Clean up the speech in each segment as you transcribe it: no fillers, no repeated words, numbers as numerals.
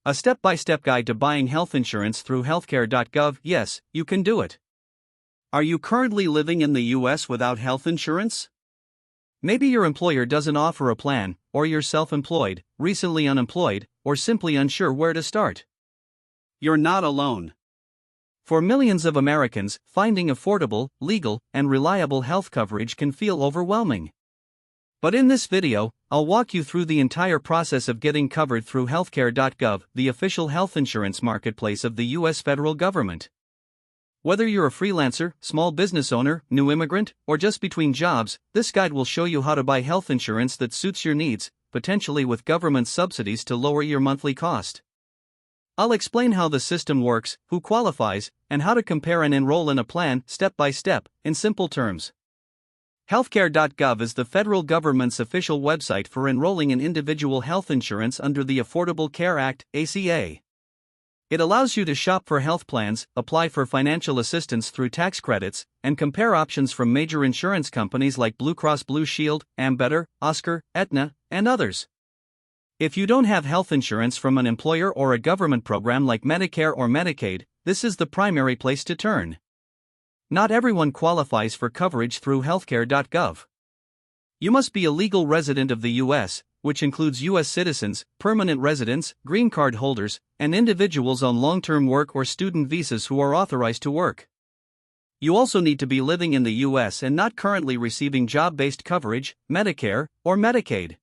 A step-by-step guide to buying health insurance through HealthCare.gov. Yes, you can do it. Are you currently living in the US without health insurance? Maybe your employer doesn't offer a plan, or you're self-employed, recently unemployed, or simply unsure where to start. You're not alone. For millions of Americans, finding affordable, legal, and reliable health coverage can feel overwhelming. But in this video, I'll walk you through the entire process of getting covered through HealthCare.gov, the official health insurance marketplace of the US federal government. Whether you're a freelancer, small business owner, new immigrant, or just between jobs, this guide will show you how to buy health insurance that suits your needs, potentially with government subsidies to lower your monthly cost. I'll explain how the system works, who qualifies, and how to compare and enroll in a plan step by step, in simple terms. HealthCare.gov is the federal government's official website for enrolling in individual health insurance under the Affordable Care Act, ACA. It allows you to shop for health plans, apply for financial assistance through tax credits, and compare options from major insurance companies like Blue Cross Blue Shield, Ambetter, Oscar, Aetna, and others. If you don't have health insurance from an employer or a government program like Medicare or Medicaid, this is the primary place to turn. Not everyone qualifies for coverage through HealthCare.gov. You must be a legal resident of the US, which includes US citizens, permanent residents, green card holders, and individuals on long-term work or student visas who are authorized to work. You also need to be living in the US and not currently receiving job-based coverage, Medicare, or Medicaid.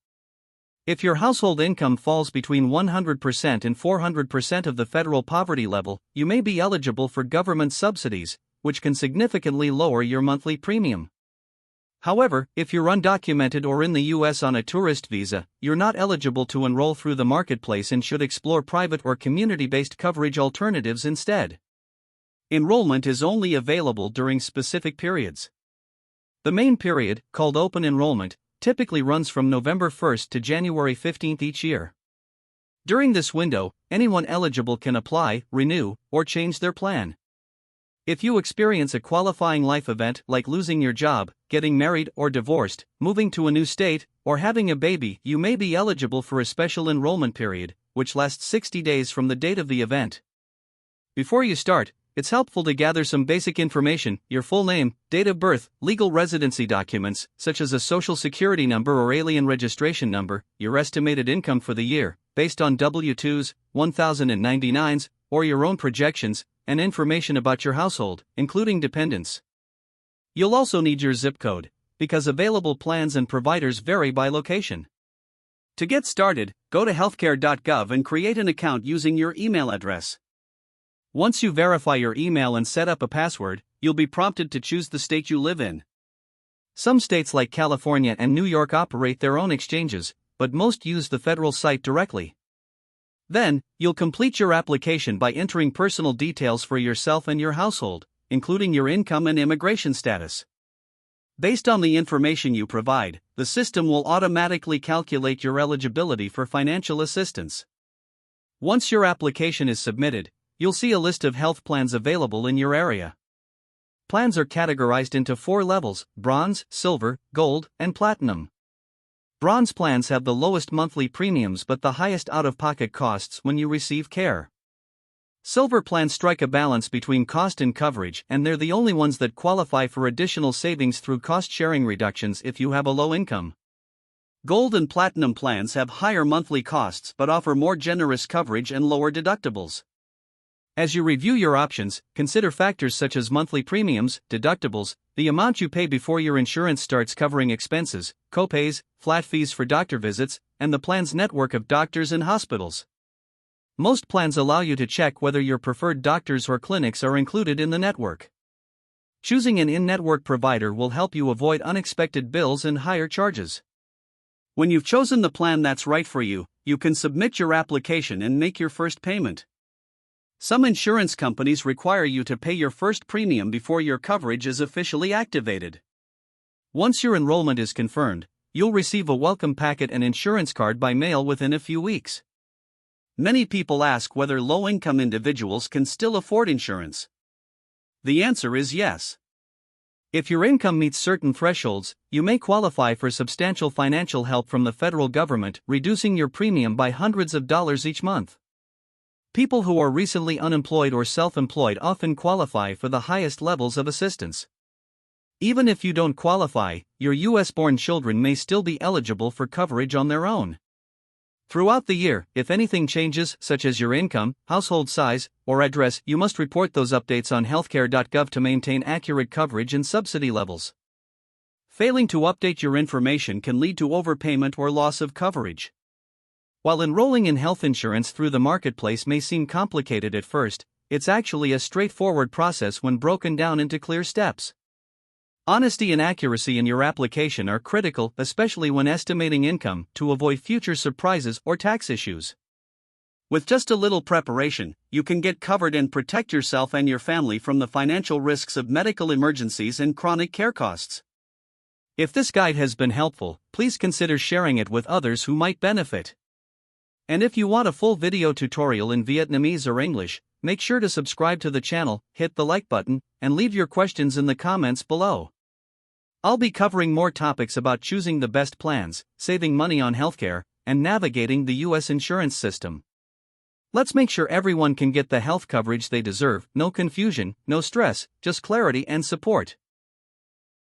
If your household income falls between 100% and 400% of the federal poverty level, you may be eligible for government subsidies, which can significantly lower your monthly premium. However, if you're undocumented or in the US on a tourist visa, you're not eligible to enroll through the marketplace and should explore private or community-based coverage alternatives instead. Enrollment is only available during specific periods. The main period, called open enrollment, typically runs from November 1st to January 15th each year. During this window, anyone eligible can apply, renew, or change their plan. If you experience a qualifying life event like losing your job, getting married or divorced, moving to a new state, or having a baby, you may be eligible for a special enrollment period, which lasts 60 days from the date of the event. Before you start, it's helpful to gather some basic information: your full name, date of birth, legal residency documents, such as a social security number or alien registration number, your estimated income for the year, based on W-2s, 1099s, or your own projections, and information about your household, including dependents. You'll also need your zip code, because available plans and providers vary by location. To get started, go to HealthCare.gov and create an account using your email address. Once you verify your email and set up a password, you'll be prompted to choose the state you live in. Some states like California and New York operate their own exchanges, but most use the federal site directly. Then, you'll complete your application by entering personal details for yourself and your household, including your income and immigration status. Based on the information you provide, the system will automatically calculate your eligibility for financial assistance. Once your application is submitted, you'll see a list of health plans available in your area. Plans are categorized into 4 levels: bronze, silver, gold, and platinum. Bronze plans have the lowest monthly premiums but the highest out-of-pocket costs when you receive care. Silver plans strike a balance between cost and coverage, and they're the only ones that qualify for additional savings through cost-sharing reductions if you have a low income. Gold and platinum plans have higher monthly costs but offer more generous coverage and lower deductibles. As you review your options, consider factors such as monthly premiums, deductibles, the amount you pay before your insurance starts covering expenses, copays, flat fees for doctor visits, and the plan's network of doctors and hospitals. Most plans allow you to check whether your preferred doctors or clinics are included in the network. Choosing an in-network provider will help you avoid unexpected bills and higher charges. When you've chosen the plan that's right for you, you can submit your application and make your first payment. Some insurance companies require you to pay your first premium before your coverage is officially activated. Once your enrollment is confirmed, you'll receive a welcome packet and insurance card by mail within a few weeks. Many people ask whether low-income individuals can still afford insurance. The answer is yes. If your income meets certain thresholds, you may qualify for substantial financial help from the federal government, reducing your premium by hundreds of dollars each month. People who are recently unemployed or self-employed often qualify for the highest levels of assistance. Even if you don't qualify, your US-born children may still be eligible for coverage on their own. Throughout the year, if anything changes, such as your income, household size, or address, you must report those updates on HealthCare.gov to maintain accurate coverage and subsidy levels. Failing to update your information can lead to overpayment or loss of coverage. While enrolling in health insurance through the marketplace may seem complicated at first, it's actually a straightforward process when broken down into clear steps. Honesty and accuracy in your application are critical, especially when estimating income, to avoid future surprises or tax issues. With just a little preparation, you can get covered and protect yourself and your family from the financial risks of medical emergencies and chronic care costs. If this guide has been helpful, please consider sharing it with others who might benefit. And if you want a full video tutorial in Vietnamese or English, make sure to subscribe to the channel, hit the like button, and leave your questions in the comments below. I'll be covering more topics about choosing the best plans, saving money on healthcare, and navigating the US insurance system. Let's make sure everyone can get the health coverage they deserve. No confusion, no stress, just clarity and support.